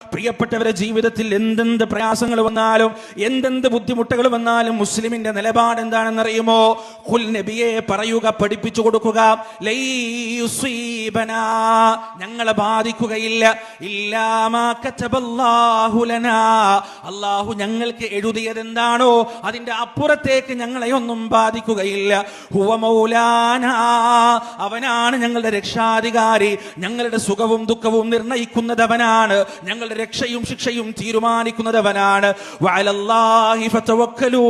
പ്രിയപ്പെട്ടവരെ, ജീവിതത്തിൽ എന്തെന്ത് പ്രയാസങ്ങൾ വന്നാലും എന്തെന്ത് ബുദ്ധിമുട്ടുകൾ വന്നാലും മുസ്ലിമിന്റെ നിലപാട് എന്താണെന്നറിയുമോ? ഖുൽ, നബിയെ പറയുക, പഠിപ്പിച്ചു കൊടുക്കുക, ലൈ യുസീബനാ, ഞങ്ങളെ ബാധിക്കുകയില്ല, ഇല്ലാ മാ കതബല്ലാഹു ലനാ, അല്ലാഹു ഞങ്ങൾക്ക് എഴുതിയത് എന്താണോ അതിന്റെ അപ്പുറത്തേക്ക് ഞങ്ങളെ ഒന്നും ബാധിക്കുകയില്ല. ഹുവ മൗലാനാ, അവനാണ് ഞങ്ങളുടെ രക്ഷാധികാരി, ഞങ്ങളുടെ സുഖവും ദുഃഖവും നിർണയിക്കുന്നതവനാണ്, ഞങ്ങളുടെ രക്ഷയും ശിക്ഷയും തീരുമാനിക്കുന്നതവനാണ്. വഅലല്ലാഹി ഫതവക്കലൂ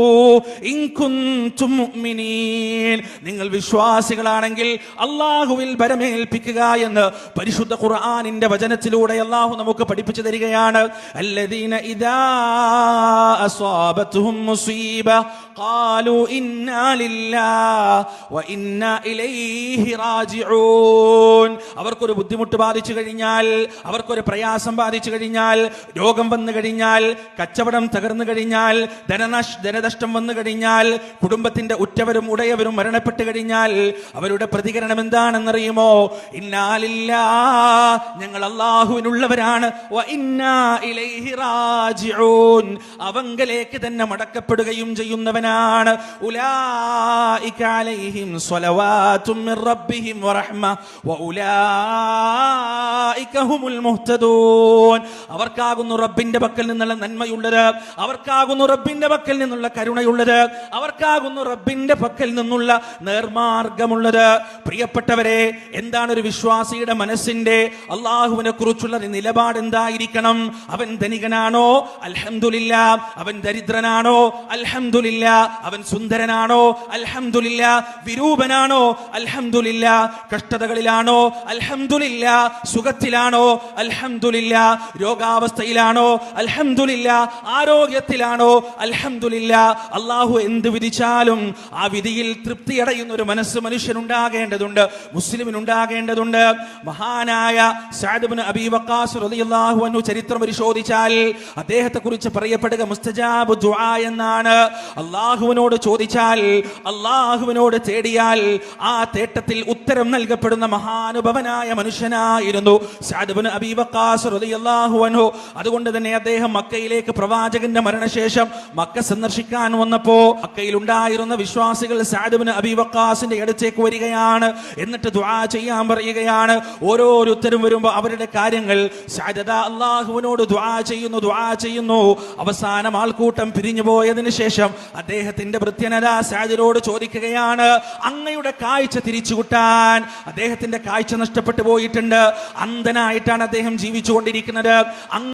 ഇൻ കുൻതും മുഅ്മിനീൻ, നിങ്ങൾ വിശ്വാസികളാണെങ്കിൽ അല്ലാഹുവിൽ ഭരമേൽപ്പിക്കുക എന്ന് പരിശുദ്ധ ഖുർആനിന്റെ വചനത്തിലൂടെ അല്ലാഹു നമുക്ക് പഠിപ്പിച്ചു തരികയാണ്. അല്ലദീന ഇദാ അസ്വാബത്തുഹും മുസീബ ഖാലൂ ഇന്നാ ലില്ലാഹി വ ഇന്നാ ഇലൈഹി റാജിഊൻ. അവർക്കൊരു ബുദ്ധിമുട്ട് ബാധിച്ചു കഴിഞ്ഞാൽ, അവർക്കൊരു പ്രയാസം ബാധിച്ചു കഴിഞ്ഞാൽ, രോഗം വന്നു കഴിഞ്ഞാൽ, കച്ചവടം തകർന്നു കഴിഞ്ഞാൽ, ധനനഷ്ടം വന്നു കഴിഞ്ഞാൽ, കുടുംബത്തിന്റെ ഉറ്റവരും ഉടയവരും മരണപ്പെട്ടു കഴിഞ്ഞാൽ അവരുടെ പ്രതികരണം എന്താണെന്നറിയുമോ? ഇന്നാ ലില്ലാഹി, ഞങ്ങൾ അല്ലാഹുവിനുള്ളവരാണ്, വ ഇന്നാ ഇലൈഹി റാജിഊൻ, അവങ്കലേക്ക് തന്നെ മടക്കപ്പെടുകയും ചെയ്യുന്നവനാണ്. ഉലൈക അലൈഹിം സ്വലവാതും മിർ റബ്ബിഹിം വറഹ്മ വ ഉലൈക ഹുമുൽ മുഹ്തദൂൻ. അവർക്കാകുന്നു റബ്ബിന്റെ പക്കൽ നിന്നുള്ള നന്മയുള്ളത്, അവർക്കാകുന്നു റബ്ബിന്റെ പക്കൽ നിന്നുള്ള കരുണയുള്ളത്, അവർക്കാകുന്നു റബ്ബിന്റെ പക്കൽ നിന്നുള്ള നേർമാർഗമുള്ളത്. പ്രിയപ്പെട്ടവരെ, എന്താണ് ഒരു വിശ്വാസിയുടെ മനസ്സിന്റെ അള്ളാഹുവിനെ കുറിച്ചുള്ള നിലപാട് എന്തായിരിക്കണം? അവൻ ധനികനാണോ? അൽഹംദുലില്ലാ. അവൻ ദരിദ്രനാണോ? അൽഹംദുലില്ലാ. അവൻ സുന്ദരനാണോ? അൽഹംദുലില്ലാ. വിരൂപനാണോ? അൽഹംദുലില്ലാ. കഷ്ടതകളിലാണോ? അൽഹംദുലില്ലാ. സുഖത്തിലാണോ? അൽഹംദുലില്ലാ. രോഗാവസ്ഥയിലാണോ? അൽഹംദുലില്ലാ. ആരോഗ്യത്തിലാണോ? അൽഹംദുലില്ലാ. അല്ലാഹു എന്ത് വിധിച്ചാലും ആ വിധിയിൽ തൃപ്തിയടയുന്ന ഒരു മനസ്സ് മനുഷ്യനുണ്ടാകേണ്ടതുണ്ട്, മുസ്ലിമിനുണ്ടാകേണ്ടതുണ്ട്. മഹാനായ സഅദ് ഇബ്നു അബീ വഖാസ് റളിയല്ലാഹു അൻഹു ചരിത്രം പരിശോധിച്ചാൽ അദ്ദേഹത്തെ കുറിച്ച് പറയപ്പെടുക മുസ്തജാബ് ദുആ എന്നാണ്. അല്ലാഹുവിനോട് ചോദിച്ചാൽ, അല്ലാഹുവിനോട് തേടിയാൽ ആ തേട്ടത്തിൽ ഉത്തരം നൽകപ്പെടുന്ന മഹാനുഭവനായ മനുഷ്യനായിരുന്നു സഅദ് ഇബ്നു അബീ വഖാസ് റളിയല്ലാഹു അൻഹു. അതുകൊണ്ട് തന്നെ അദ്ദേഹം മക്കയിലേക്ക് പ്രവാചകന്റെ മരണശേഷം മക്ക സന്ദർശിക്കാൻ വന്നപ്പോ മക്കയിൽ ഉണ്ടായിരുന്ന വിശ്വാസികൾ സഅദ് ഇബ്നു അബീ വഖാസിന്റെ അടുത്തേക്ക് വരികയാണ്. എന്നിട്ട് ദുആ ചെയ്യാൻ പറയുകയാണ്. ഓരോരുത്തരും വരുമ്പോൾ അവരുടെ കാര്യങ്ങൾ സഅദ് അല്ലാഹുവിനോട് ദുആ ചെയ്യുന്നു. അവസാനം ആൾക്കൂട്ടം പിരിഞ്ഞു പോയതിനു ശേഷം അദ്ദേഹത്തിന്റെ ഭൃത്യനത സഅദിനോട് ചോദിക്കുകയാണ്, അങ്ങയുടെ കാഴ്ച തിരിച്ചുകിട്ടാൻ. അദ്ദേഹത്തിന്റെ കാഴ്ച നഷ്ടപ്പെട്ടു പോയിട്ടുണ്ട്, അന്ധനായിട്ടാണ് അദ്ദേഹം ജീവിച്ചുകൊണ്ടിരിക്കുന്നത്.